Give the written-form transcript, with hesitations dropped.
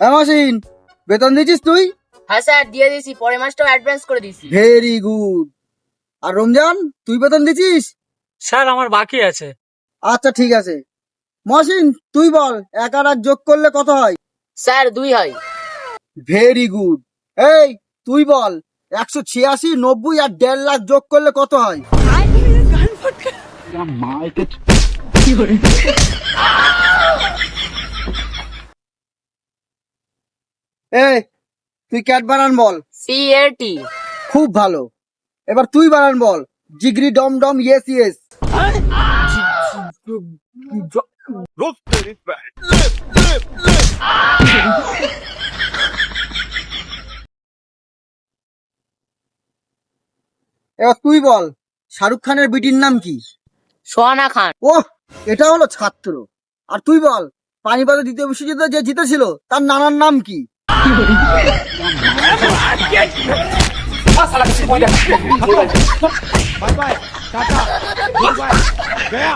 হ্যাঁ মাসিন, বেতন দিয়েছিস তুই? হ্যাঁ স্যার, দিয়ে দিয়েছি, পরের মাসটাও অ্যাডভান্স করে দিয়েছি। Very good. আর রমজান, তুই বেতন দিয়েছিস? স্যার আমার বাকি আছে। আচ্ছা ঠিক আছে। মহসিন, তুই বল 1 আর 1 যোগ করলে কত হয়? স্যার 2 হয়। Very good. এই তুই বল 186, 90 আর 1.5 লাখ যোগ করলে কত হয়? এই তুই ক্যাট বানান বল। CAT। খুব ভালো। এবার তুই বানান বল। জিগরি ডম ডম ইয়েস ইয়েস। এবার তুই বল শাহরুখ খানের বিটির নাম কি? সোহানা খান। ওহ, এটা হলো ছাত্র। আর তুই বল পানিপথের দ্বিতীয় বিশ্বযুদ্ধে যে জিতেছিল তার নানার নাম কি? Bye bye tata goodbye गया